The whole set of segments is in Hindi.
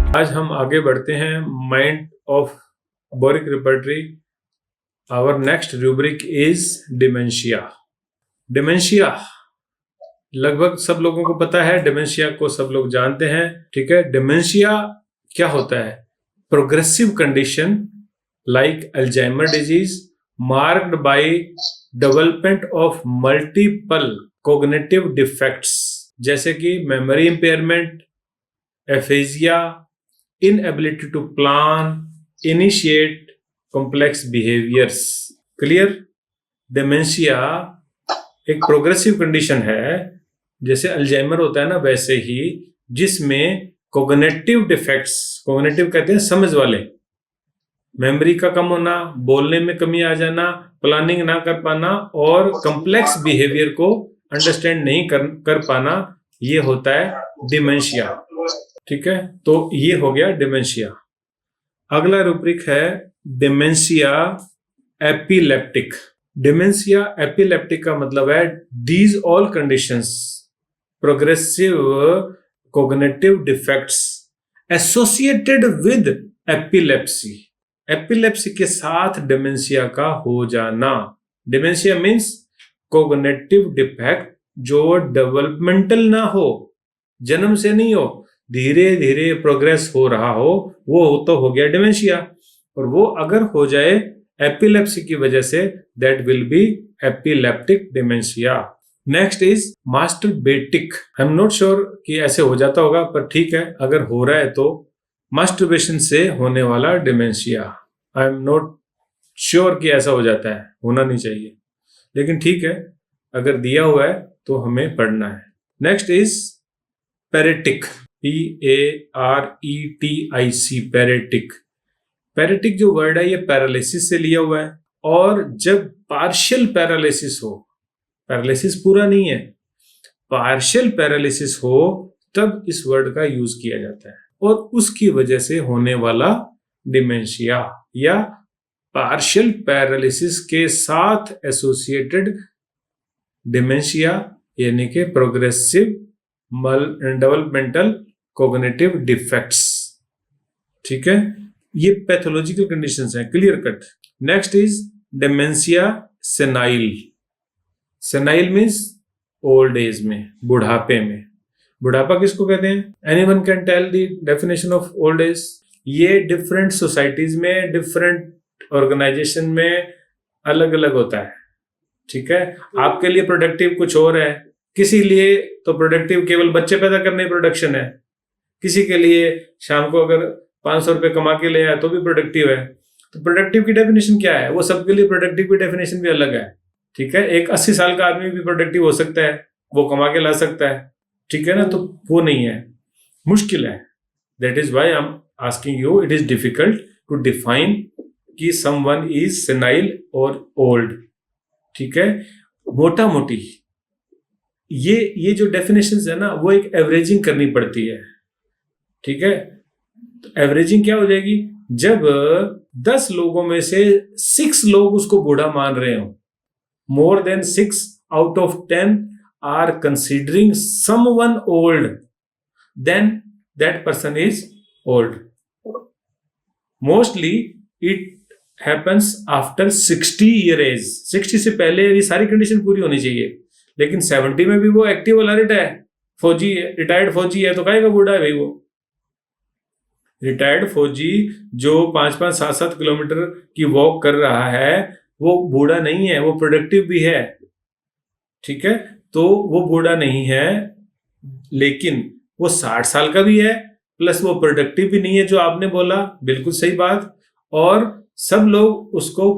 आज हम आगे बढ़ते हैं mind of Boericke repertory. Our next rubric is dementia. Dementia लगभग सब लोगों को पता है, डिमेंशिया को सब लोग जानते हैं, ठीक है। डिमेंशिया क्या होता है? Progressive condition like Alzheimer disease marked by development of multiple cognitive defects, जैसे कि memory impairment, aphasia, inability to plan, initiate complex behaviors. Clear? Dementia एक प्रोग्रेसिव कंडीशन है, जैसे अल्जाइमर होता है ना, वैसे ही, जिसमें कोग्निटिव डिफेक्ट्स, कोग्निटिव कहते हैं समझ वाले, मेमोरी का कम होना, बोलने में कमी आ जाना, प्लानिंग ना कर पाना और कॉम्प्लेक्स बिहेवियर को अंडरस्टैंड नहीं कर पाना, ये होता है डिमेंशिया। ठीक है, तो ये हो गया डिमेंशिया। अगला रूब्रिक है डिमेंशिया एपिलेप्टिक। डिमेंशिया एपिलेप्टिक का मतलब है these all conditions progressive cognitive defects associated with epilepsy. Epilepsy के साथ डिमेंशिया का हो जाना। डिमेंशिया मीन्स कोग्निटिव डिफेक्ट जो डेवलपमेंटल ना हो, जन्म से नहीं हो, धीरे धीरे प्रोग्रेस हो रहा हो, वो तो हो गया डिमेंशिया। और वो अगर हो जाए एपिलेप्सी की वजह से, that will be epileptic dementia. Next is masturbatic. I am not sure कि ऐसे हो जाता होगा, पर ठीक है, अगर हो रहा है तो मास्टरबेशन से होने वाला dementia. I am not sure कि ऐसा हो जाता है, होना नहीं चाहिए, लेकिन ठीक है, अगर दिया हुआ है तो हमें पढ़ना है। Next is pyretic, PARETIC, pyretic. Pyretic जो वर्ड है ये पैरालिसिस से लिया हुआ है, और जब पार्शियल पैरालिसिस हो, पैरालिसिस पूरा नहीं है, पार्शियल पैरालिसिस हो, तब इस वर्ड का यूज किया जाता है, और उसकी वजह से होने वाला डिमेंशिया या पार्शियल पैरालिसिस के साथ एसोसिएटेड डिमेंशिया, यानी कि प्रोग्रेसिव डेवलपमेंटल कोग्निटिव डिफेक्ट्स। ठीक है, ये पैथोलॉजिकल कंडीशंस हैं, clear cut. Next is dementia senile. Senile means old age में, बुढ़ापे में। बुढ़ापा किसको कहते हैं? Anyone can tell the definition of old age? ये डिफरेंट सोसाइटीज में, डिफरेंट ऑर्गेनाइजेशन में अलग अलग होता है। ठीक है, आपके लिए प्रोडक्टिव कुछ और है, किसी लिए तो प्रोडक्टिव केवल बच्चे पैदा करने प्रोडक्शन है, किसी के लिए शाम को अगर 500 रुपए कमा के ले आए तो भी प्रोडक्टिव है। तो प्रोडक्टिव की डेफिनेशन क्या है? वो सबके लिए प्रोडक्टिव की डेफिनेशन भी अलग है। ठीक है, एक 80 साल का आदमी भी प्रोडक्टिव हो सकता है, वो कमा के ला सकता है, ठीक है ना, तो वो नहीं है, मुश्किल है। That is why I am asking you, it is difficult to define कि समवन इज सेनाइल और ओल्ड। ठीक है, मोटा मोटी ये जो डेफिनेशंस है ना, वो एक एवरेजिंग करनी पड़ती है। ठीक है, तो एवरेजिंग क्या हो जाएगी? जब 10 लोगों में से 6 लोग उसको बूढ़ा मान रहे हो, more than 6 out of 10 are considering someone old, then that person is old. Mostly it happens after 60 year age. 60 से पहले ये सारी कंडीशन पूरी होनी चाहिए, लेकिन 70 में भी वो एक्टिव अलर्ट है, फौजी है, रिटायर्ड फौजी है, तो काहे का बूढ़ा है भाई? वो रिटायर्ड फौजी जो 5-5, 7-7 किलोमीटर की वॉक कर रहा है, वो बूढ़ा नहीं है, वो प्रोडक्टिव भी है। ठीक है, तो वो बूढ़ा नहीं है, लेकिन वो 60 साल का भी है, प्लस वो प्रोडक्टिव भी नहीं है, जो आपने बोला, बिल्कुल सही बात। और सब लोग उसको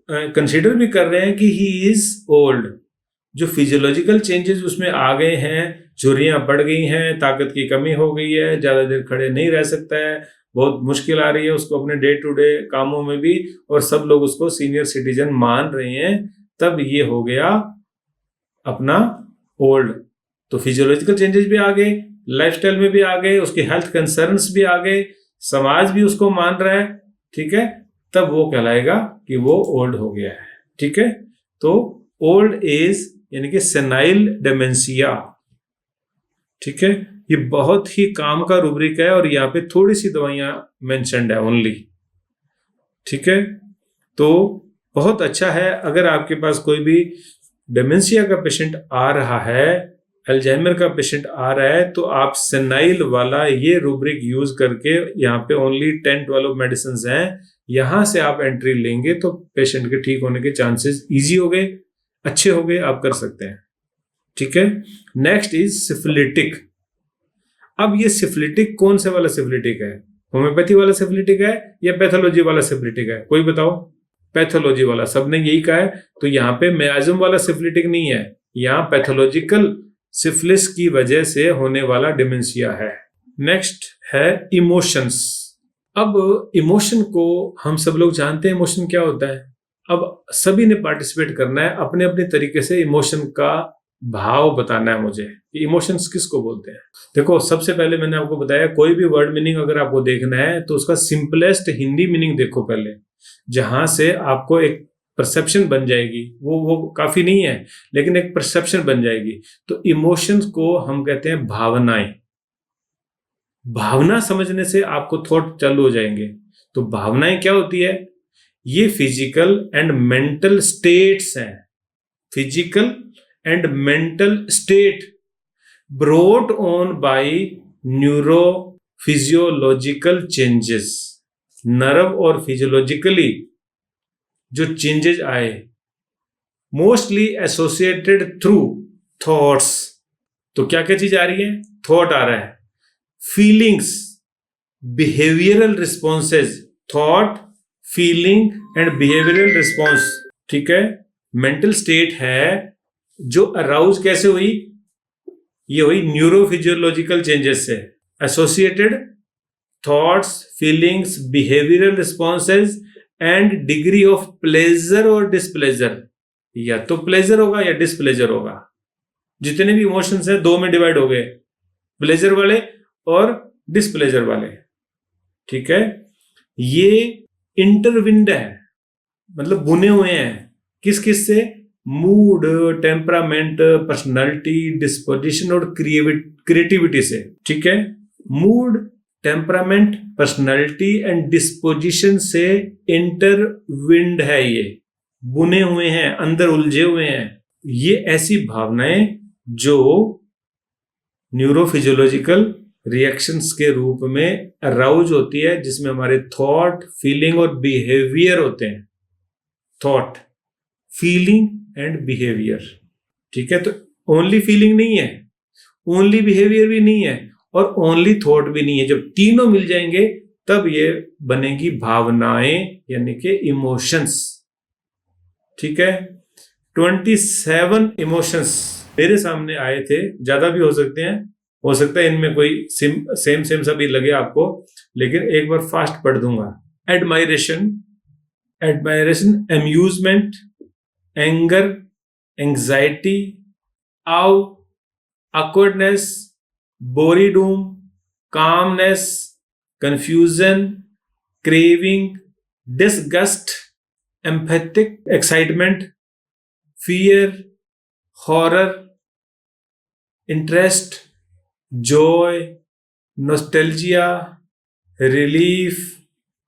कंसीडर भी कर रहे हैं कि ही इज ओल्ड। जो फिजियोलॉजिकल चेंजेस उसमें आ गए हैं, झुर्रियां बढ़ गई हैं, ताकत की कमी हो गई है, ज्यादा देर खड़े नहीं रह सकता है, बहुत मुश्किल आ रही है उसको अपने डे टू डे कामों में भी, और सब लोग उसको सीनियर सिटीजन मान रहे हैं, तब ये हो गया अपना ओल्ड। तो फिजियोलॉजिकल चेंजेस भी आ गए, लाइफस्टाइल में भी आ गए, उसके हेल्थ कंसर्न्स भी आ गए, समाज भी उसको मान रहा है। ठीक है, तब वो कहलाएगा कि वो ओल्ड हो गया है। ठीक है, तो ओल्ड एज यानी कि सेनाइल डिमेंशिया। ठीक है, ये बहुत ही काम का रूब्रिक है और यहाँ पे थोड़ी सी दवाइयां मेंशन्ड है ओनली। ठीक है, तो बहुत अच्छा है। अगर आपके पास कोई भी डिमेंशिया का पेशेंट आ रहा है, अल्जाइमर का पेशेंट आ रहा है, तो आप सेनाइल वाला ये रूब्रिक यूज करके, यहाँ पे ओनली 10-12 मेडिसिन हैं, यहां से आप एंट्री लेंगे तो पेशेंट के ठीक होने के चांसेस इजी हो गए, अच्छे हो गए, आप कर सकते हैं। ठीक है, नेक्स्ट इज सिफिलिटिक। अब ये सिफिलिटिक कौन से वाला सिफिलिटिक है? होम्योपैथी वाला सिफिलिटिक है या पैथोलॉजी वाला सिफिलिटिक है? कोई बताओ। पैथोलॉजी वाला, सबने यही कहा है। तो यहाँ पे मियाज्म वाला सिफिलिटिक नहीं है, यहाँ पैथोलॉजिकल सिफिलिस की वजह से होने वाला डिमेंशिया है। नेक्स्ट है इमोशंस। अब इमोशन को हम सब लोग जानते हैं, इमोशन क्या होता है। अब सभी ने पार्टिसिपेट करना है अपने अपने तरीके से, इमोशन का भाव बताना है मुझे। इमोशंस किसको बोलते हैं? देखो, सबसे पहले मैंने आपको बताया, कोई भी वर्ड मीनिंग अगर आपको देखना है तो उसका सिंपलेस्ट हिंदी मीनिंग देखो पहले, जहां से आपको एक परसेप्शन बन जाएगी। वो काफी नहीं है, लेकिन एक परसेप्शन बन जाएगी। तो इमोशंस को हम कहते हैं भावनाएं। भावना समझने से आपको थॉट चालू हो जाएंगे। तो भावनाएं क्या होती है? ये फिजिकल एंड मेंटल स्टेट्स हैं। Physical and mental state brought on by neurophysiological changes. Nerve और फिजियोलॉजिकली जो चेंजेस आए, मोस्टली एसोसिएटेड थ्रू थॉट्स। तो क्या क्या चीज आ रही है? थॉट आ रहा है, feelings, behavioural responses, thought, feeling and behavioural response. ठीक है, मेंटल स्टेट है जो अराउज कैसे हुई? ये हुई न्यूरोफिजियोलॉजिकल चेंजेस से। Associated thoughts, feelings, behavioural responses and degree of pleasure और डिसप्लेजर। या तो प्लेजर होगा या डिसप्लेजर होगा। जितने भी इमोशंस हैं दो में डिवाइड हो गए, प्लेजर वाले और डिसप्लेजर वाले। ठीक है, ये इंटरविंड है, मतलब बुने हुए हैं। किस किस से? मूड, टेम्परामेंट, पर्सनालिटी, डिस्पोजिशन और क्रिएटिविटी से। ठीक है, mood, temperament, personality and disposition से इंटरविंड है, ये बुने हुए हैं, अंदर उलझे हुए हैं। ये ऐसी भावनाएं जो न्यूरोफिजियोलॉजिकल रिएक्शंस के रूप में अराउज होती है, जिसमें हमारे थॉट, फीलिंग और बिहेवियर होते हैं। Thought, feeling and behaviour. ठीक है, तो ओनली फीलिंग नहीं है, ओनली बिहेवियर भी नहीं है और ओनली थॉट भी नहीं है। जब तीनों मिल जाएंगे तब ये बनेगी भावनाएं, यानी कि इमोशंस। ठीक है, 27 इमोशंस मेरे सामने आए थे, ज्यादा भी हो सकते हैं, हो सकता है इनमें कोई सेम सा भी लगे आपको, लेकिन एक बार फास्ट पढ़ दूंगा। एडमायरेशन, अम्यूजमेंट, एंगर, एंजाइटी, आव, awkwardness, boredom, calmness, confusion, craving, disgust, empathic excitement, fear, horror, interest, joy, nostalgia, relief,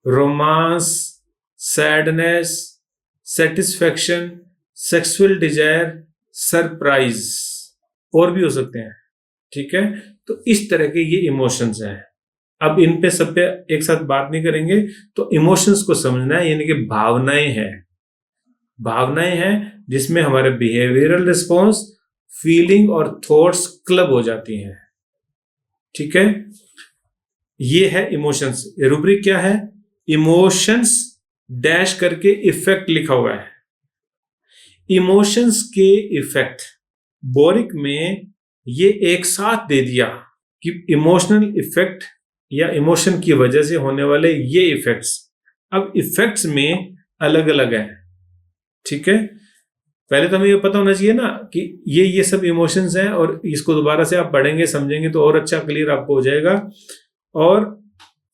romance, sadness, satisfaction, sexual desire, surprise, और भी हो सकते हैं। ठीक है, तो इस तरह के ये इमोशंस हैं। अब इन पे सब पे एक साथ बात नहीं करेंगे। तो इमोशंस को समझना है, यानी कि भावनाएं हैं। भावनाएं हैं जिसमें हमारे बिहेवियरल रिस्पॉन्स, फीलिंग और थॉट्स क्लब हो जाती हैं। ठीक है, ये है इमोशंस। रूब्रिक क्या है? इमोशंस डैश करके इफेक्ट लिखा हुआ है। इमोशंस के इफेक्ट बोरिक में ये एक साथ दे दिया कि इमोशनल इफेक्ट या इमोशन की वजह से होने वाले ये इफेक्ट्स। अब इफेक्ट्स में अलग अलग हैं। ठीक है, पहले तो हमें ये पता होना चाहिए ना कि ये सब इमोशंस हैं, और इसको दोबारा से आप पढ़ेंगे समझेंगे तो और अच्छा क्लियर आपको हो जाएगा। और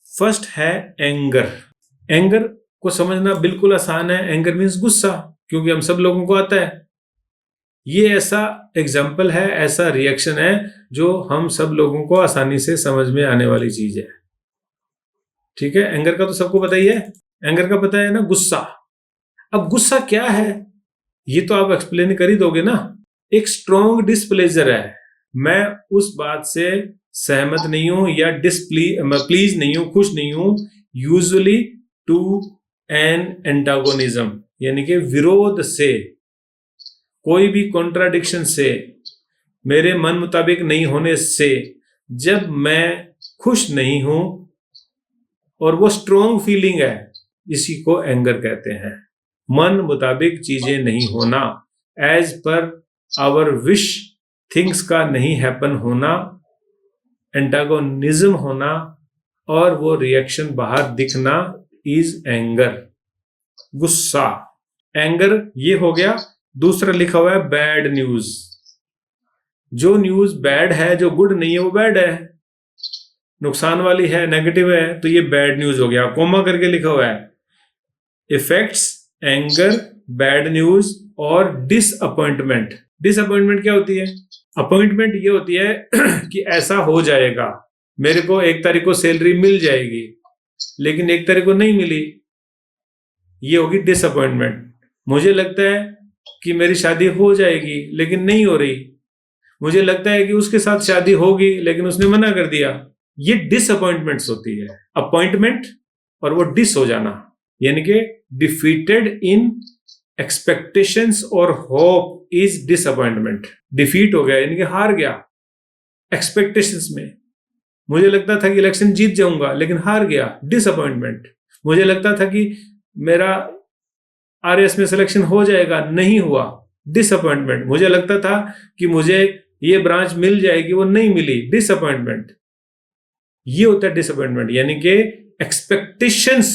फर्स्ट है एंगर। एंगर को समझना बिल्कुल आसान है। एंगर मीन्स गुस्सा, क्योंकि हम सब लोगों को आता है। ये ऐसा एग्जाम्पल है, ऐसा रिएक्शन है जो हम सब लोगों को आसानी से समझ में आने वाली चीज है। ठीक है, एंगर का तो सबको पता ही है। एंगर का पता है ना, गुस्सा। अब गुस्सा क्या है ये तो आप एक्सप्लेन कर ही दोगे ना। एक स्ट्रॉन्ग डिसप्लेजर है, मैं उस बात से सहमत नहीं हूं या प्लीज नहीं हूं, खुश नहीं हूं, यूजुअली टू एन एंटागोनिज्म, यानी कि विरोध से, कोई भी कॉन्ट्राडिक्शन से, मेरे मन मुताबिक नहीं होने से, जब मैं खुश नहीं हूं और वो स्ट्रॉन्ग फीलिंग है, इसी को एंगर कहते हैं। मन मुताबिक चीजें नहीं होना, as per hour wish things का नहीं हैपन होना, एंटागोनिज्म होना, और वो रिएक्शन बाहर दिखना इज एंगर, गुस्सा। एंगर ये हो गया। दूसरा लिखा हुआ है बैड न्यूज। जो न्यूज बैड है, जो गुड नहीं है, वो बैड है, नुकसान वाली है, नेगेटिव है, तो ये बैड न्यूज हो गया। कोमा करके लिखा हुआ है इफेक्ट्स एंगर, बैड न्यूज और डिसअपॉइंटमेंट। डिसअपॉइंटमेंट क्या होती है? अपॉइंटमेंट ये होती है कि ऐसा हो जाएगा, मेरे को 1 तारीख को सैलरी मिल जाएगी लेकिन 1 तारीख को नहीं मिली, ये होगी डिसअपॉइंटमेंट। मुझे लगता है कि मेरी शादी हो जाएगी लेकिन नहीं हो रही, मुझे लगता है कि उसके साथ शादी होगी लेकिन उसने मना कर दिया, ये डिसअपॉइंटमेंट्स होती है। अपॉइंटमेंट और वो डिस हो जाना, यानी कि डिफीटेड इन एक्सपेक्टेशंस और होप इज डिसअपॉइंटमेंट। डिफीट हो गया यानी कि हार गया एक्सपेक्टेशंस में, मुझे लगता था कि इलेक्शन जीत जाऊंगा लेकिन हार गया, डिसअपॉइंटमेंट। मुझे लगता था कि मेरा आरएस में सिलेक्शन हो जाएगा, नहीं हुआ, डिसअपॉइंटमेंट। मुझे लगता था कि मुझे ये ब्रांच मिल जाएगी, वो नहीं मिली, डिसअपॉइंटमेंट। ये होता है डिसअपॉइंटमेंट, यानी कि एक्सपेक्टेशंस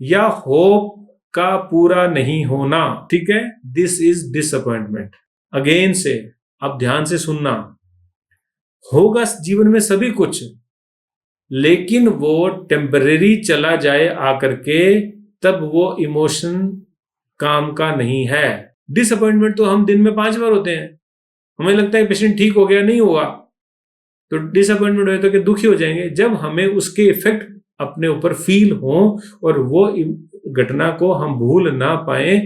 या होप का पूरा नहीं होना। ठीक है, दिस इज डिसअपॉइंटमेंट। अगेन से अब ध्यान से सुनना, होगा जीवन में सभी कुछ, लेकिन वो टेम्परेरी चला जाए आकर के, तब वो इमोशन काम का नहीं है। डिसअपॉइंटमेंट तो हम दिन में 5 बार होते हैं, हमें लगता है पेशेंट ठीक हो गया, नहीं हुआ, तो डिसअपॉइंटमेंट हो तो कि दुखी हो जाएंगे। जब हमें उसके इफेक्ट अपने ऊपर फील हो और वो घटना को हम भूल ना पाए,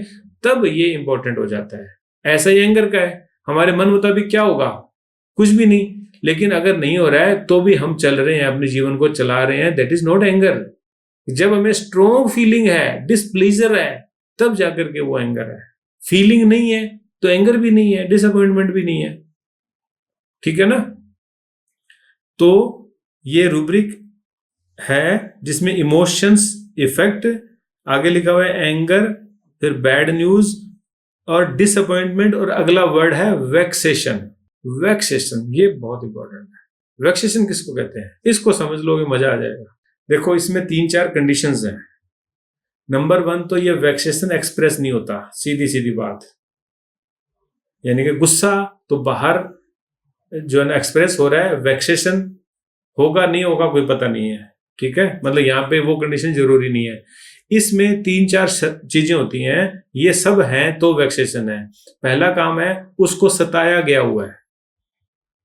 तब ये इंपॉर्टेंट हो जाता है। ऐसा ही एंगर का है, हमारे मन मुताबिक क्या होगा? कुछ भी नहीं, लेकिन अगर नहीं हो रहा है तो भी हम चल रहे हैं, अपने जीवन को चला रहे हैं, दैट इज नॉट एंगर। जब हमें स्ट्रॉन्ग फीलिंग है, डिसप्लीजर है, तब जाकर के वो एंगर है। फीलिंग नहीं है तो एंगर भी नहीं है, डिसअपॉइंटमेंट भी नहीं है। ठीक है ना? तो ये रूब्रिक है जिसमें इमोशंस, इफेक्ट, आगे लिखा हुआ है एंगर, फिर बैड न्यूज और डिसअपॉइंटमेंट, और अगला वर्ड है वेक्सेशन। वेक्सेशन ये बहुत इंपॉर्टेंट है। वेक्सेशन किसको कहते हैं? इसको समझ लोगे मजा आ जाएगा। देखो, इसमें 3-4 कंडीशंस हैं। नंबर 1 तो ये वेक्सेशन एक्सप्रेस नहीं होता, सीधी सीधी बात, यानी कि गुस्सा तो बाहर जो है ना एक्सप्रेस हो रहा है, वेक्सेशन होगा नहीं होगा कोई पता नहीं है। ठीक है, मतलब यहाँ पे वो कंडीशन जरूरी नहीं है। इसमें 3-4 चीजें होती हैं, ये सब हैं तो वेक्सेशन है। पहला काम है, उसको सताया गया हुआ है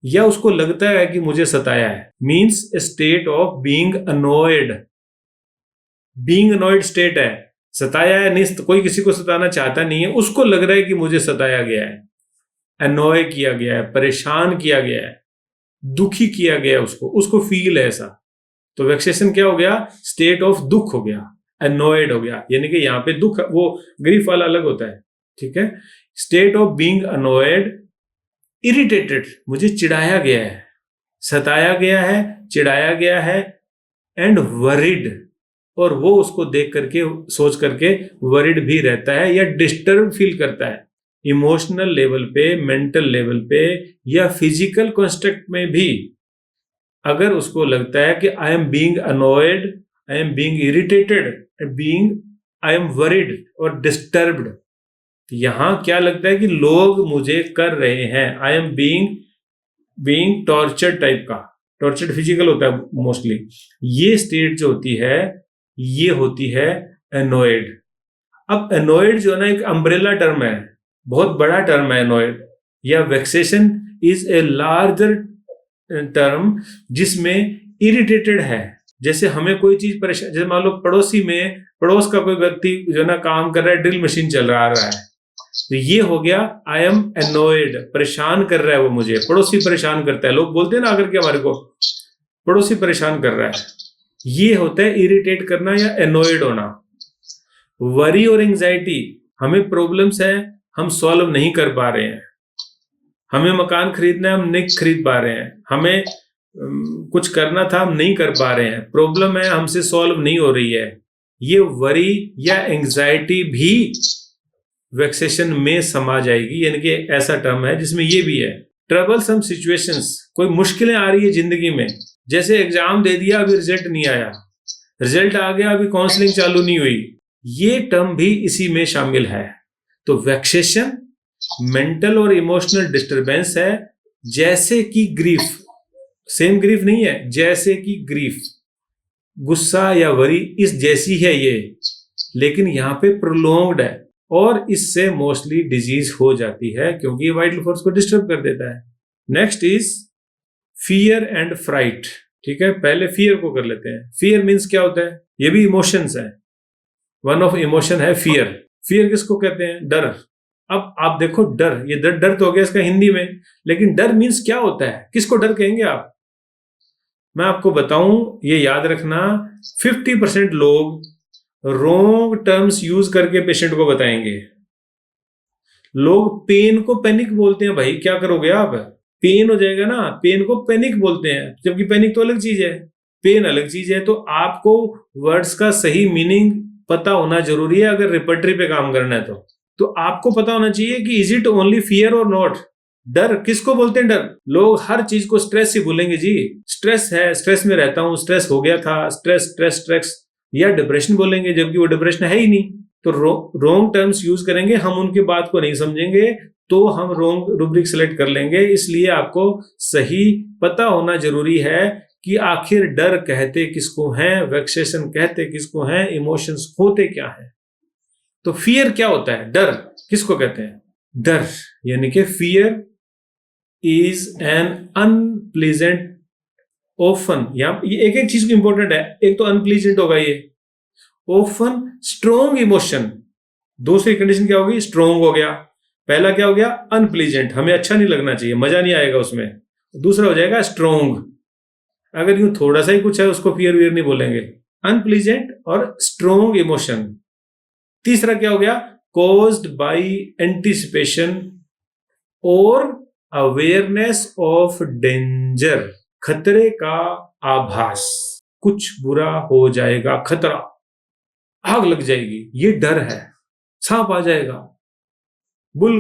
या उसको लगता है कि मुझे सताया है, means A state of being अनोयड। Being अनोयड state है, सताया है नहीं, कोई किसी को सताना चाहता नहीं है, उसको लग रहा है कि मुझे सताया गया है, अनोय किया गया है, परेशान किया गया है, दुखी किया गया है, उसको फील है ऐसा। तो वेक्सेशन क्या हो गया? स्टेट ऑफ दुख हो गया, अनोयड हो गया, यानी कि यहाँ पे दुख, वो ग्रीफ वाला अलग होता है। ठीक है, स्टेट ऑफ बीइंग अनोयड, इरिटेटेड, मुझे चिढ़ाया गया है, सताया गया है, चिढ़ाया गया है, एंड वरिड, और वो उसको देख करके, सोच करके वरिड भी रहता है या डिस्टर्ब फील करता है, इमोशनल लेवल पे, मेंटल लेवल पे या फिजिकल कंस्ट्रक्ट में भी। अगर उसको लगता है कि I am being अनोयड, I am being irritated, I am worried और डिस्टर्ब्ड, यहां क्या लगता है कि लोग मुझे कर रहे हैं, I am being tortured type का, टॉर्चर्ड फिजिकल होता है मोस्टली। ये स्टेट जो होती है, ये होती है एनोयड। अब एनोयड जो है ना एक अम्ब्रेला टर्म है, बहुत बड़ा टर्म है एनोयड, या वेक्सेशन इज ए लार्जर टर्म जिसमें इरिटेटेड है। जैसे हमें कोई चीज परेशान, जैसे मान लो पड़ोस का कोई व्यक्ति जो ना काम कर रहा है, ड्रिल मशीन चल रहा है, तो ये हो गया आई एम एनोयड, परेशान कर रहा है वो मुझे, पड़ोसी परेशान करता है, लोग बोलते हैं ना आकर के हमारे को पड़ोसी परेशान कर रहा है, ये होता है इरिटेट करना या एनोयड होना। वरी और एंजाइटी, हमें प्रॉब्लम्स है, हम सॉल्व नहीं कर पा रहे हैं, हमें मकान खरीदना है, हम नहीं खरीद पा रहे हैं, हमें कुछ करना था, हम नहीं कर पा रहे हैं, प्रॉब्लम है, हमसे सॉल्व नहीं हो रही है, ये वरी या एंजाइटी भी वेक्सेशन में समा जाएगी। यानी कि ऐसा टर्म है जिसमें ये भी है। ट्रबलसम सिचुएशंस, कोई मुश्किलें आ रही है जिंदगी में, जैसे एग्जाम दे दिया, अभी रिजल्ट नहीं आया, रिजल्ट आ गया, अभी काउंसलिंग चालू नहीं हुई, ये टर्म भी इसी में शामिल है। तो वेक्सेशन मेंटल और इमोशनल डिस्टरबेंस है, जैसे कि ग्रीफ, सेम ग्रीफ नहीं है, जैसे कि ग्रीफ, गुस्सा या वरी इस जैसी है ये, लेकिन यहां पे प्रोलॉन्ग्ड है और इससे मोस्टली डिजीज हो जाती है क्योंकि ये वाइटल फोर्स को डिस्टर्ब कर देता है। Next is fear and fright. ठीक है, पहले फियर को कर लेते हैं। फियर मीन्स क्या होता है, ये भी इमोशंस है, वन ऑफ इमोशन है फियर। फियर किसको कहते हैं, डर। अब आप देखो डर, ये डर तो हो गया इसका हिंदी में, लेकिन डर मीन्स क्या होता है, किसको डर कहेंगे आप? मैं आपको बताऊं, ये याद रखना, 50% लोग रॉन्ग टर्म्स यूज करके पेशेंट को बताएंगे। लोग पेन को पैनिक बोलते हैं, भाई क्या करोगे आप, पेन हो जाएगा ना, पेन को पैनिक बोलते हैं, जबकि पैनिक तो अलग चीज है, पेन अलग चीज है। तो आपको वर्ड्स का सही मीनिंग पता होना जरूरी है अगर रिपर्टरी पे काम करना है तो आपको पता होना चाहिए कि इज इट ओनली फियर और नॉट। डर किसको बोलते हैं, डर लोग हर चीज को स्ट्रेस ही बोलेंगे जी, स्ट्रेस है, स्ट्रेस में रहता हूं, स्ट्रेस हो गया था, स्ट्रेस स्ट्रेस स्ट्रेस, या डिप्रेशन बोलेंगे जबकि वो डिप्रेशन है ही नहीं। तो रॉन्ग टर्म्स यूज करेंगे, हम उनकी बात को नहीं समझेंगे तो हम रॉन्ग रूब्रिक सेलेक्ट कर लेंगे। इसलिए आपको सही पता होना जरूरी है कि आखिर डर कहते किसको हैं, वेक्सेशन कहते किसको हैं, इमोशंस होते क्या हैं। तो फियर क्या होता है, डर किसको कहते हैं, डर यानी कि fear is an unpleasant often, यहां ये एक चीज इंपॉर्टेंट है, एक तो अनप्लीजेंट होगा ये, ऑफन स्ट्रॉन्ग इमोशन, दूसरी कंडीशन क्या होगी, स्ट्रॉन्ग हो गया, पहला क्या हो गया, अनप्लीजेंट, हमें अच्छा नहीं लगना चाहिए, मजा नहीं आएगा उसमें, दूसरा हो जाएगा स्ट्रॉन्ग। अगर यूं थोड़ा सा ही कुछ है उसको फियर वियर नहीं बोलेंगे, अनप्लीजेंट और स्ट्रॉन्ग इमोशन। तीसरा क्या हो गया, कॉज्ड बाय एंटिसिपेशन और अवेयरनेस ऑफ डेंजर, खतरे का आभास, कुछ बुरा हो जाएगा, खतरा, आग लग जाएगी, ये डर है, सांप आ जाएगा, बुल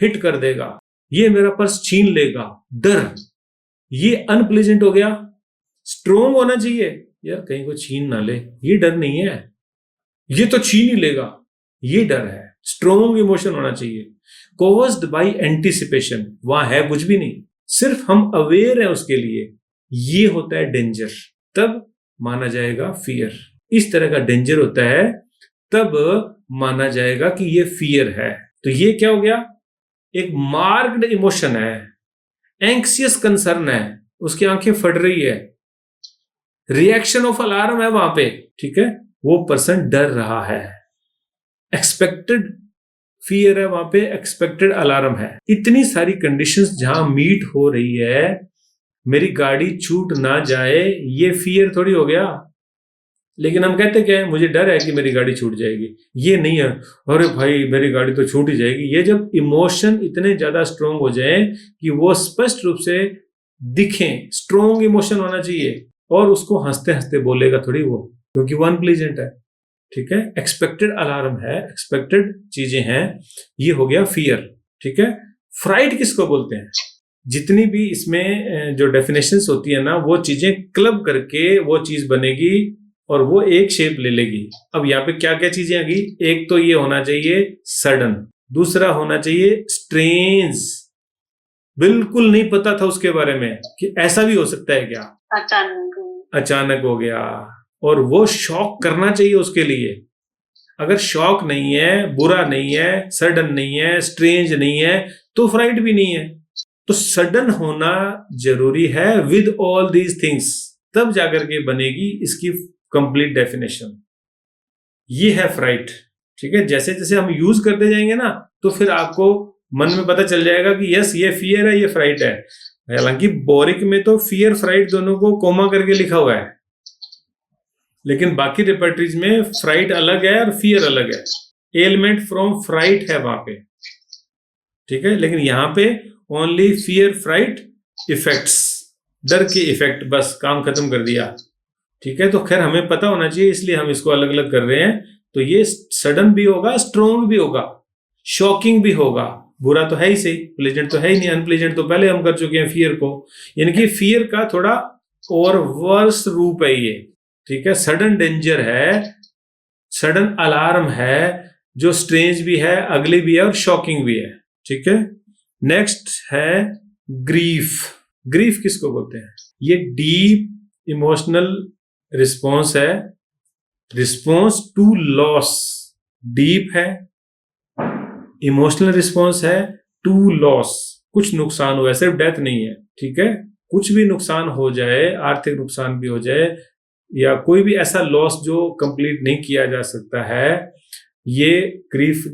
हिट कर देगा, ये मेरा पर्स छीन लेगा, डर, ये अनप्लेजेंट हो गया। स्ट्रोंग होना चाहिए, यार कहीं को छीन ना ले, ये डर नहीं है, ये तो छीन ही लेगा, ये डर है। स्ट्रोंग इमोशन होना चाहिए। कॉज्ड बाय एंटिसिपेशन, वहां है कुछ भी नहीं, सिर्फ हम अवेयर हैं उसके लिए, ये होता है डेंजर, तब माना जाएगा फियर। इस तरह का डेंजर होता है तब माना जाएगा कि ये फियर है। तो ये क्या हो गया, एक मार्क्ड इमोशन है, एंक्सियस कंसर्न है, उसकी आंखें फट रही है, रिएक्शन ऑफ अलार्म है वहां पे, ठीक है, वो पर्सन डर रहा है, एक्सपेक्टेड फियर है वहां पे, एक्सपेक्टेड अलार्म है। इतनी सारी कंडीशंस जहां मीट हो रही है, मेरी गाड़ी छूट ना जाए, ये फियर थोड़ी हो गया। लेकिन हम कहते क्या है, मुझे डर है कि मेरी गाड़ी छूट जाएगी, ये नहीं है, अरे भाई मेरी गाड़ी तो छूट ही जाएगी। ये जब इमोशन इतने ज्यादा स्ट्रोंग हो जाए कि वो स्पष्ट रूप से दिखें, स्ट्रोंग इमोशन होना चाहिए, और उसको हंसते हंसते बोलेगा थोड़ी वो, क्योंकि वो अनप्लीजेंट है, ठीक है, एक्सपेक्टेड अलार्म है, एक्सपेक्टेड चीजें हैं, ये हो गया फियर, ठीक है। फ्राइट किसको बोलते हैं, जितनी भी इसमें जो डेफिनेशंस होती है ना, वो चीजें क्लब करके वो चीज बनेगी और वो एक शेप ले लेगी। अब यहाँ पे क्या क्या चीजें आ गई, एक तो ये होना चाहिए सडन, दूसरा होना चाहिए स्ट्रेंज, बिल्कुल नहीं पता था उसके बारे में कि ऐसा भी हो सकता है क्या, अचानक हो गया, और वो शॉक करना चाहिए उसके लिए। अगर शॉक नहीं है, बुरा नहीं है, सडन नहीं है, स्ट्रेंज नहीं है, तो फ्राइट भी नहीं है। तो सडन होना जरूरी है विद ऑल दीज थिंग्स, तब जाकर के बनेगी इसकी कंप्लीट डेफिनेशन। ये है फ्राइट। ठीक है, जैसे जैसे हम यूज करते जाएंगे ना, तो फिर आपको मन में पता चल जाएगा कि यस ये फियर है, ये फ्राइट है। हालांकि बोरिक में तो फियर फ्राइट दोनों को कोमा करके लिखा हुआ है, लेकिन बाकी रिपर्टरीज में फ्राइट अलग है और फियर अलग है। एलिमेंट फ्रॉम फ्राइट है वहां पे। ठीक है, लेकिन यहां पे ओनली फियर फ्राइट इफेक्ट्स, डर के इफेक्ट, बस काम खत्म कर दिया। ठीक है, तो खैर हमें पता होना चाहिए, इसलिए हम इसको अलग अलग कर रहे हैं। तो ये सडन भी होगा, स्ट्रॉन्ग भी होगा, शॉकिंग भी होगा। बुरा तो है ही सही, प्लेजेंट तो है ही नहीं। अनप्लेजेंट तो पहले हम कर चुके हैं फियर को, यानी कि फियर का थोड़ा और वर्स रूप है ये। ठीक है, सडन डेंजर है, सडन अलार्म है, जो स्ट्रेंज भी है, अगली भी है और शॉकिंग भी है। ठीक है, नेक्स्ट है ग्रीफ। ग्रीफ किसको बोलते हैं? ये डीप इमोशनल रिस्पॉन्स है, रिस्पॉन्स टू लॉस। डीप है, इमोशनल रिस्पॉन्स है टू लॉस, कुछ नुकसान हुआ है, सिर्फ डेथ नहीं है। ठीक है, कुछ भी नुकसान हो जाए, आर्थिक नुकसान भी हो जाए, या कोई भी ऐसा लॉस जो कंप्लीट नहीं किया जा सकता है, ये ग्रीफ।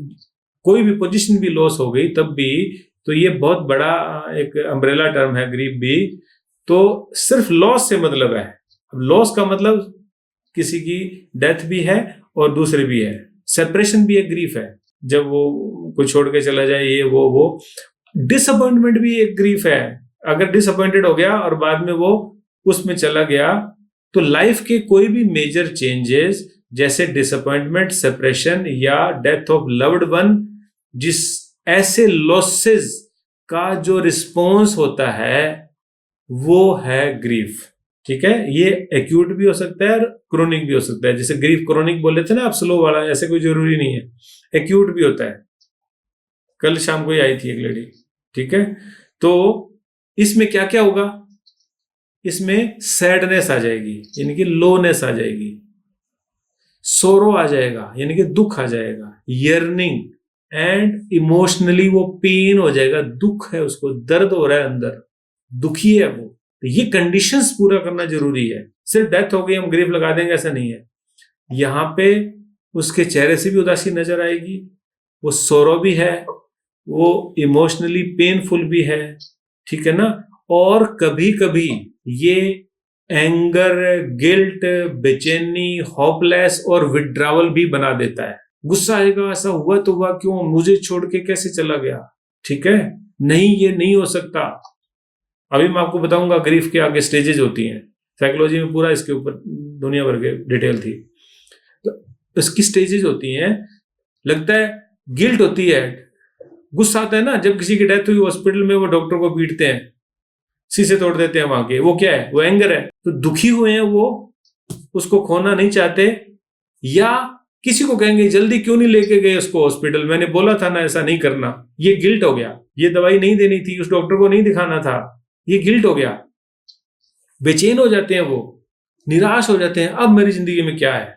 कोई भी पोजीशन भी लॉस हो गई तब भी, तो ये बहुत बड़ा एक अम्ब्रेला टर्म है ग्रीफ भी। तो सिर्फ लॉस से मतलब है। लॉस का मतलब किसी की डेथ भी है और दूसरे भी है, सेपरेशन भी एक ग्रीफ है, जब वो कोई छोड़ के चला जाए, ये वो डिसअपॉइंटमेंट भी एक ग्रीफ है। अगर डिसअपॉइंटेड हो गया और बाद में वो उसमें चला गया, तो लाइफ के कोई भी मेजर चेंजेस जैसे डिसअपॉइंटमेंट, सेपरेशन या डेथ ऑफ लव्ड वन, जिस ऐसे लॉसेस का जो रिस्पॉन्स होता है वो है ग्रीफ। ठीक है, ये एक्यूट भी हो सकता है और क्रोनिक भी हो सकता है। जैसे ग्रीफ क्रोनिक बोले थे ना आप, स्लो वाला, ऐसे कोई जरूरी नहीं है, एक्यूट भी होता है। कल शाम को ही आई थी एक लेडी। ठीक है, तो इसमें क्या क्या होगा? इसमें सैडनेस आ जाएगी, यानी कि लोनेस आ जाएगी, सोरो आ जाएगा, यानी कि दुख आ जाएगा, यर्निंग, एंड इमोशनली वो पेन हो जाएगा, दुख है, उसको दर्द हो रहा है अंदर, दुखी है वो। तो ये कंडीशंस पूरा करना जरूरी है। सिर्फ डेथ हो गई हम ग्रीफ लगा देंगे, ऐसा नहीं है। यहां पे उसके चेहरे से भी उदासी नजर आएगी, वो सोरो भी है, वो इमोशनली पेनफुल भी है। ठीक है ना, और कभी कभी ये एंगर, गिल्ट, बेचैनी, होपलेस और विड्रावल भी बना देता है। गुस्सा आएगा, ऐसा हुआ तो हुआ क्यों, मुझे छोड़ के कैसे चला गया। ठीक है, नहीं ये नहीं हो सकता। अभी मैं आपको बताऊंगा ग्रीफ के आगे स्टेजेस होती हैं, साइकोलॉजी में पूरा इसके ऊपर दुनिया भर के डिटेल थी। तो इसकी स्टेजेस होती हैं। लगता है गिल्ट होती है, गुस्सा आता है ना, जब किसी की डेथ हुई हॉस्पिटल में, वो डॉक्टर को पीटते हैं, शीशे तोड़ देते हैं वहां के, वो क्या है? वो एंगर है। तो दुखी हुए हैं वो, उसको खोना नहीं चाहते, या किसी को कहेंगे जल्दी क्यों नहीं लेके गए उसको हॉस्पिटल, मैंने बोला था ना ऐसा नहीं करना, ये गिल्ट हो गया। ये दवाई नहीं देनी थी, उस डॉक्टर को नहीं दिखाना था, ये गिल्ट हो गया। बेचैन हो जाते हैं वो, निराश हो जाते हैं, अब मेरी जिंदगी में क्या है।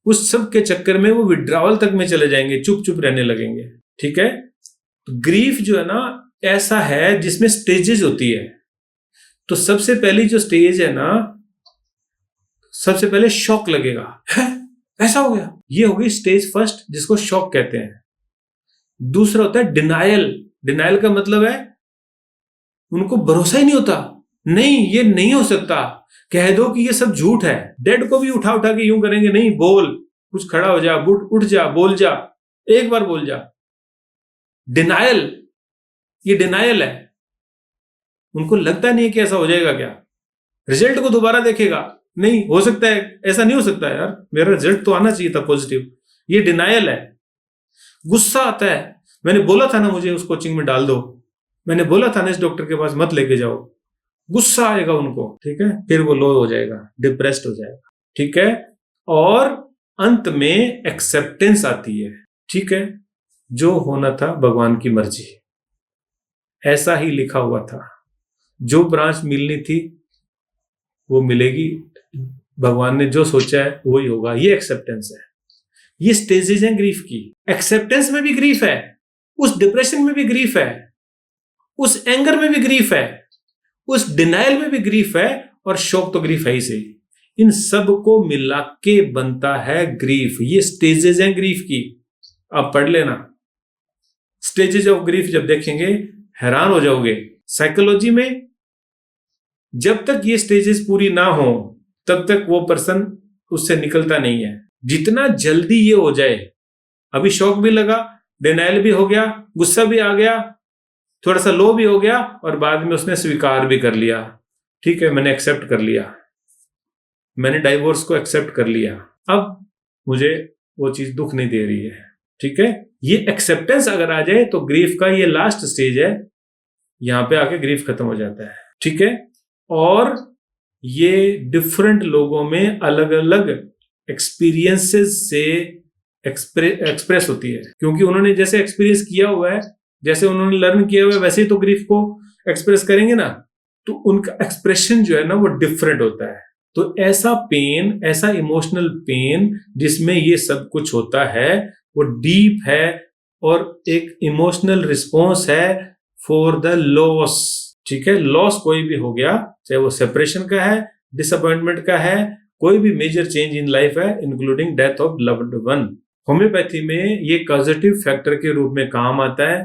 उस सब के चक्कर में वो विड्रावल तक में चले जाएंगे, चुप चुप रहने लगेंगे। ठीक है, तो ग्रीफ जो है ना ऐसा है जिसमें स्टेजेस होती है। तो सबसे पहली जो स्टेज है ना, सबसे पहले शॉक लगेगा, है ऐसा हो गया, ये हो गई स्टेज फर्स्ट, जिसको शॉक कहते हैं। दूसरा होता है डिनायल। डिनायल का मतलब है उनको भरोसा ही नहीं होता, नहीं ये नहीं हो सकता, कह दो कि ये सब झूठ है। डेड को भी उठा उठा के यूं करेंगे, नहीं बोल, कुछ खड़ा हो जा, उठ जा, बोल जा, एक बार बोल जा। डिनायल, ये डिनायल है। उनको लगता नहीं है कि ऐसा हो जाएगा क्या, रिजल्ट को दोबारा देखेगा, नहीं हो सकता है, ऐसा नहीं हो सकता यार, मेरा रिजल्ट तो आना चाहिए था पॉजिटिव। ये डिनायल है। गुस्सा आता है, मैंने बोला था ना मुझे उस कोचिंग में डाल दो, मैंने बोला था ना इस डॉक्टर के पास मत लेके जाओ। गुस्सा आएगा उनको। ठीक है, फिर वो लो हो जाएगा, डिप्रेस्ड हो जाएगा। ठीक है, और अंत में एक्सेप्टेंस आती है। ठीक है, जो होना था भगवान की मर्जी, ऐसा ही लिखा हुआ था, जो ब्रांच मिलनी थी वो मिलेगी, भगवान ने जो सोचा है वही होगा, ये एक्सेप्टेंस है। ये स्टेजेस हैं ग्रीफ की। एक्सेप्टेंस में भी ग्रीफ है, उस डिप्रेशन में भी ग्रीफ है, उस एंगर में भी ग्रीफ है, उस डिनायल में भी ग्रीफ है, और शोक तो ग्रीफ है ही सही। इन सब को मिला के बनता है ग्रीफ। ये स्टेजेस हैं ग्रीफ की, आप पढ़ लेना। स्टेजेस ऑफ ग्रीफ जब देखेंगे हैरान हो जाओगे। साइकोलॉजी में जब तक ये स्टेजेस पूरी ना हो तब तक वो पर्सन उससे निकलता नहीं है। जितना जल्दी ये हो जाए, अभी शॉक भी लगा, डिनायल भी हो गया, गुस्सा भी आ गया, थोड़ा सा लो भी हो गया, और बाद में उसने स्वीकार भी कर लिया, ठीक है मैंने एक्सेप्ट कर लिया, मैंने डाइवोर्स को एक्सेप्ट कर लिया, अब मुझे वो चीज दुख नहीं दे रही है, ठीक है। ये एक्सेप्टेंस अगर आ जाए तो ग्रीफ का ये लास्ट स्टेज है, यहां पे आके ग्रीफ खत्म हो जाता है, ठीक है। और ये डिफरेंट लोगों में अलग अलग एक्सपीरियंसेस से एक्सप्रेस होती है, क्योंकि उन्होंने जैसे एक्सपीरियंस किया हुआ है, जैसे उन्होंने लर्न किया हुआ है, वैसे ही तो ग्रीफ को एक्सप्रेस करेंगे ना, तो उनका एक्सप्रेशन जो है ना वो डिफरेंट होता है। तो ऐसा पेन, ऐसा इमोशनल पेन जिसमें ये सब कुछ होता है, वो डीप है और एक इमोशनल रिस्पॉन्स है फॉर द लॉस, ठीक है। लॉस कोई भी हो गया, चाहे वो सेपरेशन का है, डिसअपॉइंटमेंट का है, कोई भी मेजर चेंज इन लाइफ है, including death of loved one. Homeopathy में ये कॉजेटिव फैक्टर के रूप में काम आता है।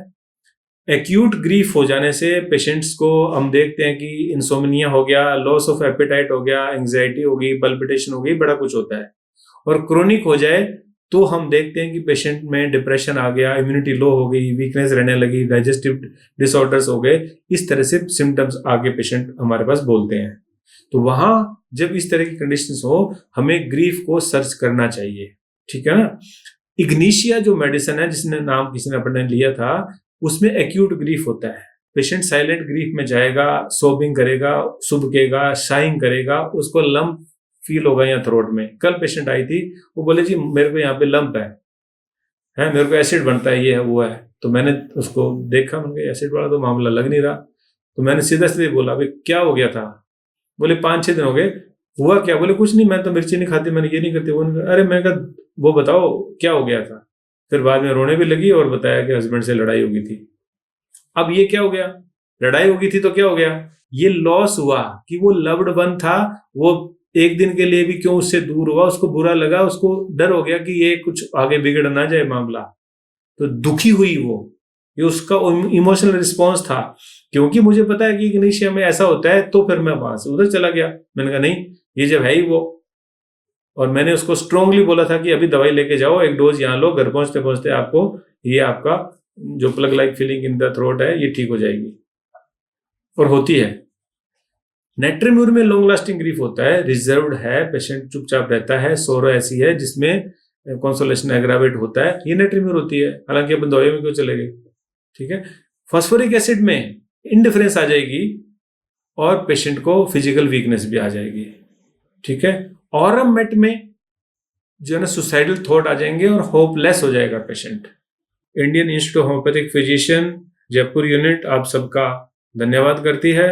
एक्यूट ग्रीफ हो जाने से पेशेंट्स को हम देखते हैं कि इंसोम्निया हो गया, लॉस ऑफ एपेटाइट हो गया, एंग्जाइटी हो गई, पल्पिटेशन हो गई, बड़ा कुछ होता है। और क्रोनिक हो जाए तो हम देखते हैं कि पेशेंट में डिप्रेशन आ गया, इम्यूनिटी लो हो गई, वीकनेस रहने लगी, डाइजेस्टिव डिसऑर्डर्स हो गए, इस तरह से सिम्टम्स आगे पेशेंट हमारे पास बोलते हैं। तो वहां जब इस तरह की कंडीशंस हो, हमें ग्रीफ को सर्च करना चाहिए, ठीक है ना। इग्निशिया जो मेडिसिन है, जिसने नाम किसी ने अपने लिया था, उसमें एक्यूट ग्रीफ होता है। पेशेंट साइलेंट ग्रीफ में जाएगा, सोबिंग करेगा, सुबकेगा, शाइंग करेगा, उसको लंप फील होगा या थ्रोट में। कल पेशेंट आई थी, वो बोले जी मेरे को यहाँ पे लंप है मेरे को एसिड बनता है, ये है वो है। तो मैंने उसको देखा, मैंने एसिड वाला तो मामला लग नहीं रहा, तो मैंने सीधा सीधे बोला भाई क्या हो गया था? बोले 5-6 दिन हो गए। हुआ क्या? बोले कुछ नहीं, मैं तो मिर्ची नहीं खाती, मैंने ये नहीं करती वो नहीं। अरे मैं कहा वो बताओ क्या हो गया था? फिर बाद में रोने भी लगी और बताया कि हस्बैंड से लड़ाई हो गई थी। अब ये क्या हो गया? लड़ाई हो गई थी तो क्या हो गया? ये लॉस हुआ कि वो लव्ड वन था, वो एक दिन के लिए भी क्यों उससे दूर हुआ, उसको बुरा लगा, उसको डर हो गया कि ये कुछ आगे बिगड़ ना जाए मामला, तो दुखी हुई वो। ये उसका इमोशनल रिस्पॉन्स था। क्योंकि मुझे पता है कि इग्निशिया में ऐसा होता है, तो फिर मैं वहां से उधर चला गया। मैंने कहा नहीं, ये जब है ही वो। और मैंने उसको स्ट्रांगली बोला था कि अभी दवाई लेके जाओ, एक डोज यहाँ लो, घर पहुंचते पहुंचते आपको ये आपका जो plug like feeling in the throat है ये ठीक हो जाएगी, और होती है। नेट्रीम्यूर में लॉन्ग लास्टिंग ग्रीफ होता है, रिजर्व्ड है, पेशेंट चुपचाप रहता है। सोरो ऐसी है जिसमें कंसोलेशन एग्रावेट होता है, ये नेट्रीम्यूर होती है। हालांकि अपन दवाई में क्यों चले गए, ठीक है। फास्फोरिक एसिड में इंडिफरेंस आ जाएगी और पेशेंट को फिजिकल वीकनेस भी आ जाएगी, ठीक है। ऑरम मेट में जो है ना सुसाइडल थॉट आ जाएंगे और होपलेस हो जाएगा patient. Indian institute of homeopathic physician Jaipur unit आप सबका धन्यवाद करती है।